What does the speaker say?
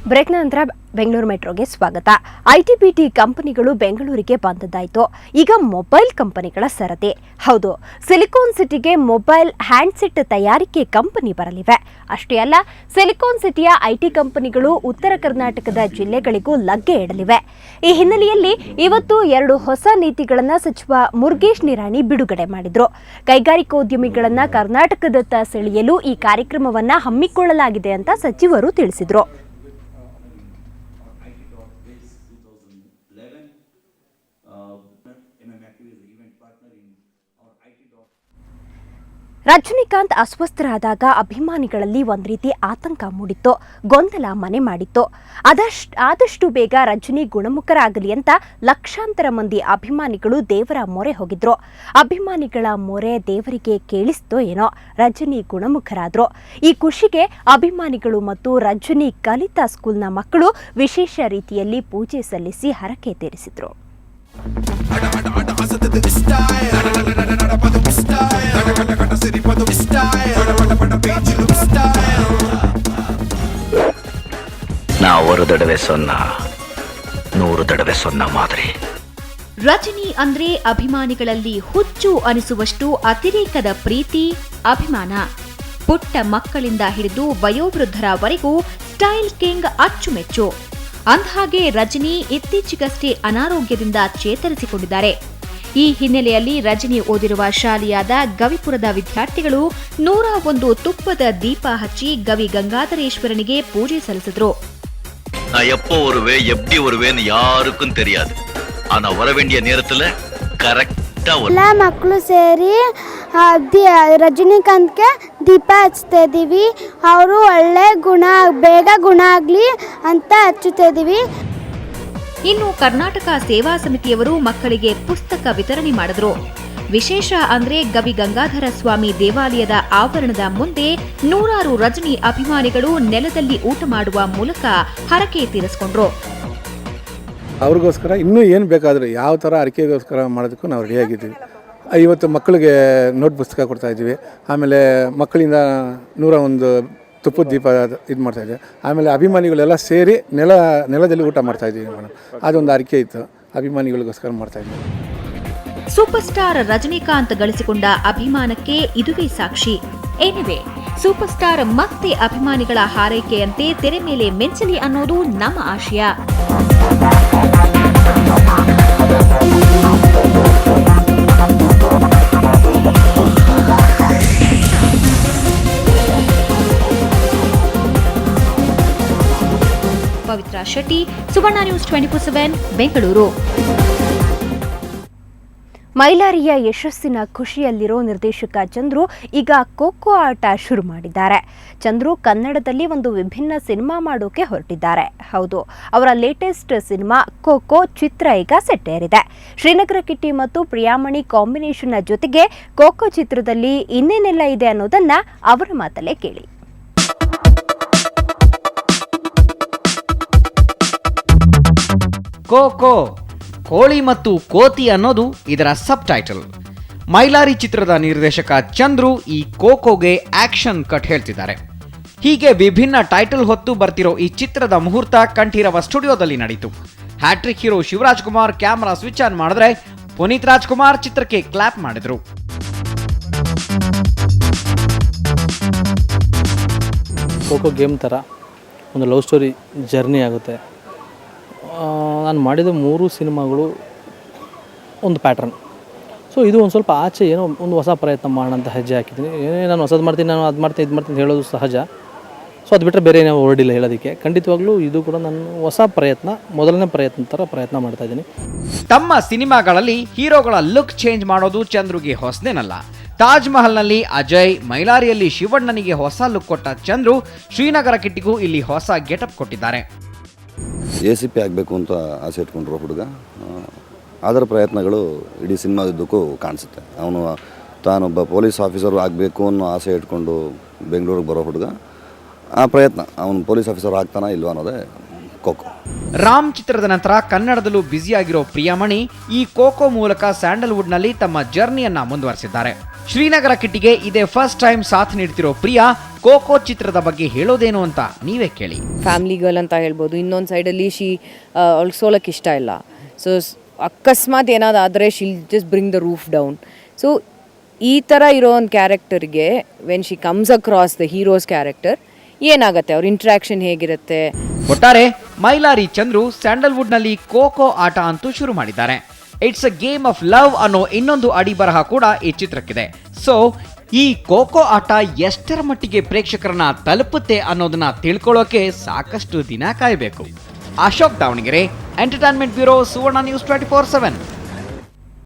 Break ನಂತರ ಬೆಂಗಳೂರು ಮೆಟ್ರೋಗೆ ಸ್ವಾಗತ. IT-BT ಕಂಪನಿಗಳು ಬೆಂಗಳೂರಿಗೆ ಬಂದದ್ದಾಯಿತು. ಈಗ ಮೊಬೈಲ್ ಕಂಪನಿಗಳ ಸರದಿ. ಹೌದು, ಸಿಲಿಕಾನ್ ಸಿಟಿಗೆ ಮೊಬೈಲ್ ಹ್ಯಾಂಡ್ಸೆಟ್ ತಯಾರಿಕೆ ಕಂಪನಿ ಬರಲಿವೆ. ಅಷ್ಟೇ ಅಲ್ಲ, ಸಿಲಿಕಾನ್ ಸಿಟಿಯ ಐಟಿ ಕಂಪನಿಗಳು ಉತ್ತರ ಕರ್ನಾಟಕದ ಜಿಲ್ಲೆಗಳಿಗೂ ಲಗ್ಗೆ ಇಡಲಿವೆ. ಈ ಹಿನ್ನೆಲೆಯಲ್ಲಿ ಇವತ್ತು 2 ಹೊಸ ನೀತಿಗಳನ್ನು ಸಚಿವ ಮುರುಗೇಶ್ ನಿರಾಣಿ ಬಿಡುಗಡೆ ಮಾಡಿದ್ರು. ಕೈಗಾರಿಕೋದ್ಯಮಿಗಳನ್ನು ಕರ್ನಾಟಕದತ್ತ ಸೆಳೆಯಲು ಈ ಕಾರ್ಯಕ್ರಮವನ್ನು ಹಮ್ಮಿಕೊಳ್ಳಲಾಗಿದೆ ಅಂತ ಸಚಿವರು ತಿಳಿಸಿದರು. ರಜನಿಕಾಂತ್ ಅಸ್ವಸ್ಥರಾದಾಗ ಅಭಿಮಾನಿಗಳಲ್ಲಿ ಒಂದು ರೀತಿ ಆತಂಕ ಮೂಡಿತ್ತು, ಗೊಂದಲ ಮನೆ ಮಾಡಿತ್ತು. ಆದಷ್ಟು ಬೇಗ ರಜನಿ ಗುಣಮುಖರಾಗಲಿ ಅಂತ ಲಕ್ಷಾಂತರ ಮಂದಿ ಅಭಿಮಾನಿಗಳು ದೇವರ ಮೊರೆ ಹೋಗಿದ್ರು. ಅಭಿಮಾನಿಗಳ ಮೊರೆ ದೇವರಿಗೆ ಕೇಳಿಸ್ತೋ ಏನೋ, ರಜನಿ ಗುಣಮುಖರಾದ್ರು. ಈ ಖುಷಿಗೆ ಅಭಿಮಾನಿಗಳು ಮತ್ತು ರಜನಿ ಕಲಿತಾ ಸ್ಕೂಲ್ನ ಮಕ್ಕಳು ವಿಶೇಷ ರೀತಿಯಲ್ಲಿ ಪೂಜೆ ಸಲ್ಲಿಸಿ ಹರಕೆ ತೀರಿಸಿದ್ರು. நான் ஒரு தடவை சொன்னா 100 தடவை சொன்ன மாதிரி. ರಜನಿ ಅಂದ್ರೆ ಅಭಿಮಾನಿಗಳಲ್ಲಿ ಹುಚ್ಚು ಅನಿಸುವಷ್ಟು ಅತಿರೇಕದ ಪ್ರೀತಿ, ಅಭಿಮಾನ. ಪುಟ್ಟ ಮಕ್ಕಳಿಂದ ಹಿಡಿದು ವಯೋವೃದ್ಧರವರೆಗೂ ಸ್ಟೈಲ್ ಕಿಂಗ್ ಅಚ್ಚುಮೆಚ್ಚು. ಅಂದಹಾಗೆ ರಜನಿ ಇತ್ತೀಚೆಗಷ್ಟೇ ಅನಾರೋಗ್ಯದಿಂದ ಚೇತರಿಸಿಕೊಂಡಿದ್ದಾರೆ. ಈ ಹಿನ್ನೆಲೆಯಲ್ಲಿ ರಜನಿ ಓದಿರುವ ಶಾಲೆಯಾದ ಗವಿಪುರದ ವಿದ್ಯಾರ್ಥಿಗಳು 101 ತುಪ್ಪದ ದೀಪ ಹಚ್ಚಿ ಗವಿ ಗಂಗಾಧರೇಶ್ವರನಿಗೆ ಪೂಜೆ ಸಲ್ಲಿಸಿದ್ರು. நான் எப்போ வருவேன் எப்படி வருவேன்னு யாருக்கும் தெரியாது. ஆனா வர வேண்டிய நேரத்துல கரெக்ட்டா ಎಲ್ಲ ಮಕ್ಕಳು ಸೇರಿ ರಜನಿಕಾಂತ್ಗೆ ದೀಪ ಹಚ್ತಾ ಇದೀವಿ. ಅವರು ಒಳ್ಳೆ ಬೇಗ ಗುಣ ಆಗಲಿ ಅಂತ ಹಚ್ಚುತ್ತಾ ಇದೀವಿ. ಇನ್ನು ಕರ್ನಾಟಕ ಸೇವಾ ಸಮಿತಿಯವರು ಮಕ್ಕಳಿಗೆ ಪುಸ್ತಕ ವಿತರಣೆ ಮಾಡಿದ್ರು. ವಿಶೇಷ ಅಂದ್ರೆ ಗವಿ ಗಂಗಾಧರ ಸ್ವಾಮಿ ದೇವಾಲಯದ ಆವರಣದ ಮುಂದೆ 100 ರಜನಿ ಅಭಿಮಾನಿಗಳು ನೆಲದಲ್ಲಿ ಊಟ ಮಾಡುವ ಮೂಲಕ ಹರಕೆ ತೀರಿಸಿಕೊಂಡ್ರು. ಅವ್ರಿಗೋಸ್ಕರ ಇನ್ನೂ ಏನು ಬೇಕಾದರೂ ಯಾವ ಥರ ಅರಿಕೆಗೋಸ್ಕರ ಮಾಡೋದಕ್ಕೂ ನಾವು ರೆಡಿಯಾಗಿದ್ದೀವಿ. ಇವತ್ತು ಮಕ್ಕಳಿಗೆ ನೋಟ್ ಪುಸ್ತಕ ಕೊಡ್ತಾ ಇದ್ದೀವಿ. ಆಮೇಲೆ ಮಕ್ಕಳಿಂದ 101 ತುಪ್ಪದ ದೀಪ ಇದು ಮಾಡ್ತಾಯಿದ್ದೀವಿ. ಆಮೇಲೆ ಅಭಿಮಾನಿಗಳೆಲ್ಲ ಸೇರಿ ನೆಲದಲ್ಲಿ ಊಟ ಮಾಡ್ತಾಯಿದ್ದೀವಿ ಮೇಡಮ್. ಅದೊಂದು ಅರಿಕೆ ಇತ್ತು, ಅಭಿಮಾನಿಗಳಿಗೋಸ್ಕರ ಮಾಡ್ತಾಯಿದ್ದೀವಿ. ಸೂಪರ್ ಸ್ಟಾರ್ ರಜನಿಕಾಂತ್ ಗಳಿಸಿಕೊಂಡ ಅಭಿಮಾನಕ್ಕೆ ಇದುವೇ ಸಾಕ್ಷಿ. ಏನಿವೆ, ಸೂಪರ್ ಸ್ಟಾರ್ ಮತ್ತೆ ಅಭಿಮಾನಿಗಳ ಹಾರೈಕೆಯಂತೆ ತೆರೆ ಮೇಲೆ ಮೆಂಚಲಿ ಅನ್ನೋದು ನಮ್ಮ ಆಶಯ. ಪವಿತ್ರ ಶೆಟ್ಟಿ, ಸುವರ್ಣ ನ್ಯೂಸ್ 24/7, ಬೆಂಗಳೂರು. ಮೈಲಾರಿಯ ಯಶಸ್ಸಿನ ಖುಷಿಯಲ್ಲಿರೋ ನಿರ್ದೇಶಕ ಚಂದ್ರು ಈಗ ಖೋಖೋ ಆಟ ಶುರು ಮಾಡಿದ್ದಾರೆ. ಚಂದ್ರು ಕನ್ನಡದಲ್ಲಿ ಒಂದು ವಿಭಿನ್ನ ಸಿನಿಮಾ ಮಾಡೋಕೆ ಹೊರಟಿದ್ದಾರೆ. ಹೌದು, ಅವರ ಲೇಟೆಸ್ಟ್ ಸಿನಿಮಾ ಖೋಖೋ ಚಿತ್ರ ಈಗ ಸೆಟ್ಟೇರಿದೆ. ಶ್ರೀನಗರ ಕಿಟ್ಟಿ ಮತ್ತು ಪ್ರಿಯಾಮಣಿ ಕಾಂಬಿನೇಷನ್ನ ಜೊತೆಗೆ ಖೋಖೋ ಚಿತ್ರದಲ್ಲಿ ಇನ್ನೇನೆಲ್ಲ ಇದೆ ಅನ್ನೋದನ್ನ ಅವರ ಮಾತಲ್ಲೇ ಕೇಳಿ. ಖೋಖೋ, ಕೋಳಿ ಮತ್ತು ಕೋತಿ ಅನ್ನೋದು ಇದರ ಸಬ್ ಟೈಟಲ್. ಮೈಲಾರಿ ಚಿತ್ರದ ನಿರ್ದೇಶಕ ಚಂದ್ರು ಈ ಖೋಖೋಗೆ ಆಕ್ಷನ್ ಕಟ್ ಹೇಳ್ತಿದ್ದಾರೆ. ಹೀಗೆ ವಿಭಿನ್ನ ಟೈಟಲ್ ಹೊತ್ತು ಬರ್ತಿರೋ ಈ ಚಿತ್ರದ ಮುಹೂರ್ತ ಕಂಠೀರವ ಸ್ಟುಡಿಯೋದಲ್ಲಿ ನಡೀತು. Hattrick hero Shivaraj Kumar camera switch on ಮಾಡಿದ್ರೆ ಪುನೀತ್ ರಾಜ್ಕುಮಾರ್ ಚಿತ್ರಕ್ಕೆ ಕ್ಲಾಪ್ ಮಾಡಿದ್ರು. ಖೋಖೋ ಗೇಮ್ ಥರ ಒಂದು ಲವ್ ಸ್ಟೋರಿ ಜರ್ನಿ ಆಗುತ್ತೆ. ನಾನು ಮಾಡಿದ 3 ಸಿನಿಮಾಗಳು ಒಂದು ಪ್ಯಾಟ್ರನ್. ಸೊ ಇದು ಒಂದು ಸ್ವಲ್ಪ ಆಚೆ ಏನೋ ಒಂದು ಹೊಸ ಪ್ರಯತ್ನ ಮಾಡೋಂಥ ಹೆಜ್ಜೆ ಹಾಕಿದ್ದೀನಿ. ನಾನು ಹೊಸದು ಮಾಡ್ತೀನಿ, ನಾನು ಅದು ಮಾಡ್ತೀನಿ, ಇದು ಮಾಡ್ತೀನಿ ಹೇಳೋದು ಸಹಜ. ಸೊ ಅದು ಬಿಟ್ಟರೆ ಬೇರೆ ಏನೋ ಹೊರಡಿಲ್ಲ ಹೇಳೋದಕ್ಕೆ. ಖಂಡಿತವಾಗ್ಲೂ ಇದು ಕೂಡ ನಾನು ಹೊಸ ಪ್ರಯತ್ನ, ಮೊದಲನೇ ಪ್ರಯತ್ನ ಥರ ಪ್ರಯತ್ನ ಮಾಡ್ತಾಯಿದ್ದೀನಿ. ತಮ್ಮ ಸಿನಿಮಾಗಳಲ್ಲಿ ಹೀರೋಗಳ ಲುಕ್ ಚೇಂಜ್ ಮಾಡೋದು ಚಂದ್ರುಗೆ ಹೊಸದೇನಲ್ಲ. ತಾಜ್ ಮಹಲ್ನಲ್ಲಿ ಅಜಯ್, ಮೈಲಾರಿಯಲ್ಲಿ ಶಿವಣ್ಣನಿಗೆ ಹೊಸ ಲುಕ್ ಕೊಟ್ಟ ಚಂದ್ರು ಶ್ರೀನಗರ ಕಿಟ್ಟಿಗೂ ಇಲ್ಲಿ ಹೊಸ ಗೆಟಪ್ ಕೊಟ್ಟಿದ್ದಾರೆ. ACP ಆಗಬೇಕು ಅಂತ ಆಸೆ ಇಟ್ಕೊಂಡಿರೋ ಹುಡುಗ, ಅದರ ಪ್ರಯತ್ನಗಳು ಇಡೀ ಸಿನಿಮಾದುದ್ದಕ್ಕೂ ಕಾಣಿಸುತ್ತೆ. ಅವನು ತಾನೊಬ್ಬ ಪೊಲೀಸ್ ಆಫೀಸರ್ ಆಗಬೇಕು ಅನ್ನೋ ಆಸೆ ಇಟ್ಕೊಂಡು ಬೆಂಗಳೂರಿಗೆ ಬರೋ ಹುಡುಗ, ಆ ಪ್ರಯತ್ನ ಅವನು ಪೊಲೀಸ್ ಆಫೀಸರ್ ಆಗ್ತಾನಾ ಇಲ್ವಾ ಅನ್ನೋದೇ ಖೋಖೋ. ರಾಮ್ ಚಿತ್ರದ ನಂತರ ಕನ್ನಡದಲ್ಲೂ ಬ್ಯುಸಿಯಾಗಿರೋ ಪ್ರಿಯಾಮಣಿ ಈ ಖೋಖೋ ಮೂಲಕ ಸ್ಯಾಂಡಲ್ವುಡ್ನಲ್ಲಿ ತಮ್ಮ ಜರ್ನಿಯನ್ನ ಮುಂದುವರೆಸಿದ್ದಾರೆ. ಶ್ರೀನಗರ ಕಿಟ್ಟಿಗೆ ಇದೇ ಫಸ್ಟ್ ಟೈಮ್ ಸಾಥ್ ನೀಡ್ತಿರೋ ಪ್ರಿಯಾ ಕೋಕೋ ಚಿತ್ರದ ಬಗ್ಗೆ ಹೇಳೋದೇನು ಅಂತ ನೀವೇ ಕೇಳಿ. ಫ್ಯಾಮಿಲಿ ಗರ್ಲ್ ಅಂತ ಹೇಳ್ಬೋದು. ಇನ್ನೊಂದು ಸೈಡಲ್ಲಿ ಅವ್ಳಿಗೆ ಸೋಲಕ್ಕೆ ಇಷ್ಟ ಇಲ್ಲ. ಸೊ ಅಕಸ್ಮಾತ್ ಏನಾದ್ರು ಆದರೆ she'll just bring the roof down. So ಈ ಥರ ಇರೋ ಒಂದು ಕ್ಯಾರೆಕ್ಟರ್ಗೆ when she comes across the heroes character ಏನಾಗುತ್ತೆ, ಅವ್ರ ಇಂಟ್ರ್ಯಾಕ್ಷನ್ ಹೇಗಿರುತ್ತೆ. ಒಟ್ಟಾರೆ ಮೈಲಾರಿ ಚಂದ್ರು ಸ್ಯಾಂಡಲ್ವುಡ್ನಲ್ಲಿ ಕೋಕೋ ಆಟ ಅಂತೂ ಶುರು ಮಾಡಿದ್ದಾರೆ. It's a game of love ಅನ್ನೋ ಇನ್ನೊಂದು ಅಡಿಬರಹ ಕೂಡ ಈ ಚಿತ್ರಕ್ಕಿದೆ. ಸೊ ಈ ಕೋಕೋ ಆಟ ಎಷ್ಟರ ಮಟ್ಟಿಗೆ ಪ್ರೇಕ್ಷಕರನ್ನ ತಲುಪುತ್ತೆ ಅನ್ನೋದನ್ನ ತಿಳ್ಕೊಳ್ಳೋಕೆ ಸಾಕಷ್ಟು ದಿನ ಕಾಯಬೇಕು. ಅಶೋಕ್ ದಾವಣಗೆರೆ, ಎಂಟರ್ಟೈನ್ಮೆಂಟ್ ಬ್ಯೂರೋ, ಸುವರ್ಣ ನ್ಯೂಸ್ 24/7.